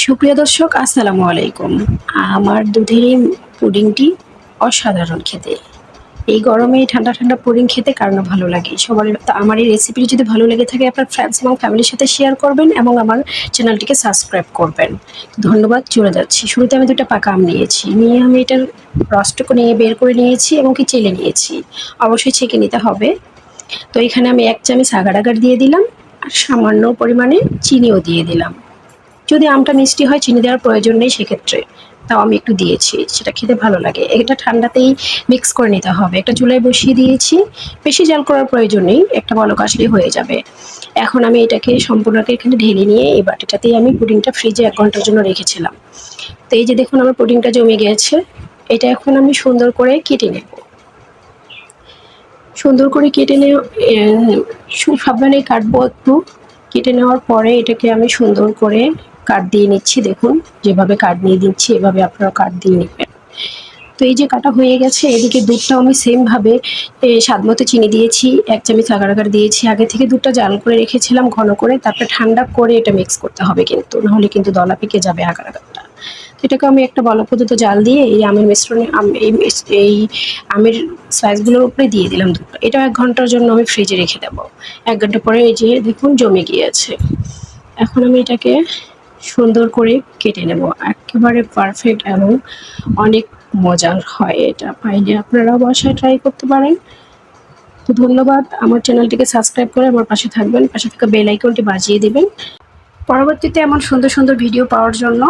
সুপ্রিয় দর্শক, আসসালামু আলাইকুম। আমার দুধের এই পুডিংটি অসাধারণ খেতে। এই গরমে ঠান্ডা ঠান্ডা পুডিং খেতে কার না ভালো লাগে। সবার তো আমার এই রেসিপিটি যদি ভালো লেগে থাকে আপনার ফ্রেন্ডস এবং ফ্যামিলির সাথে শেয়ার করবেন এবং আমার চ্যানেলটিকে সাবস্ক্রাইব করবেন। ধন্যবাদ। চলে যাচ্ছি। শুরুতে আমি 2টা পাকা আম নিয়েছি। নিয়ে আমি এটার রসটুকু নিয়ে বের করে নিয়েছি এবং কি চেলে নিয়েছি। অবশ্যই ছেঁকে নিতে হবে। তো এখানে আমি 1 চামচ আগার আগার দিয়ে দিলাম আর সামান্য পরিমাণে চিনিও দিয়ে দিলাম। যদি আমটা মিষ্টি হয় চিনি দেওয়ার প্রয়োজন নেই সেক্ষেত্রে, তাও আমি একটু দিয়েছি, সেটা খেতে ভালো লাগে। এটা ঠান্ডাতেই মিক্স করে নিতে হবে। একটা চুলায় বসিয়ে দিয়েছি, বেশি জাল করার প্রয়োজন নেই, একটা বলক আসলেই হয়ে যাবে। এখন আমি এটাকে সম্পূর্ণটা এখানে ঢেলে নিয়ে এই বাটিটাতেই আমি পুডিংটা ফ্রিজে 1 ঘন্টার জন্য রেখেছিলাম। তো এই যে দেখুন আমার পুডিংটা জমে গিয়েছে। এটা এখন আমি সুন্দর করে কেটে নেব। সুন্দর করে কেটে নিয়ে সাবধানে কাটবো একটু। কেটে নেওয়ার পরে এটাকে আমি সুন্দর করে কাট দিয়ে নিচ্ছি। দেখুন যেভাবে কাট দিয়ে দিচ্ছি এভাবে আপনারা কাট দিয়ে নেবেন। তো এই যে কাটা হয়ে গেছে, এদিকে দুধটাও আমি সেমভাবে স্বাদমতো চিনি দিয়েছি, 1 চামচ আগার আগার দিয়েছি। আগে থেকে দুধটা জাল করে রেখেছিলাম ঘন করে, তারপরে ঠান্ডা করে এটা মিক্স করতে হবে কিন্তু, নাহলে কিন্তু দলা পেকে যাবে আগার আগারটা। এটাকে আমি একটা বলক পর্যন্ত জাল দিয়ে এই আমের মিশ্রণে এই আমের স্লাইসগুলোর উপরে দিয়ে দিলাম দুধটা। এটা 1 ঘন্টার জন্য আমি ফ্রিজে রেখে দেবো। 1 ঘন্টা পরে এই যে দেখুন জমে গিয়েছে। এখন আমি এটাকে সুন্দর করে কেটে নেব। একেবারে পারফেক্ট এবং অনেক মজার হয় এটা। পাইলে আপনারাও বাসায় ট্রাই করতে পারেন। তো ধন্যবাদ। আমার চ্যানেলটিকে সাবস্ক্রাইব করে আমার পাশে থাকবেন। পাশে থাকা বেল আইকনটি বাজিয়ে দিবেন পরবর্তীতে এমন সুন্দর সুন্দর ভিডিও পাওয়ার জন্য।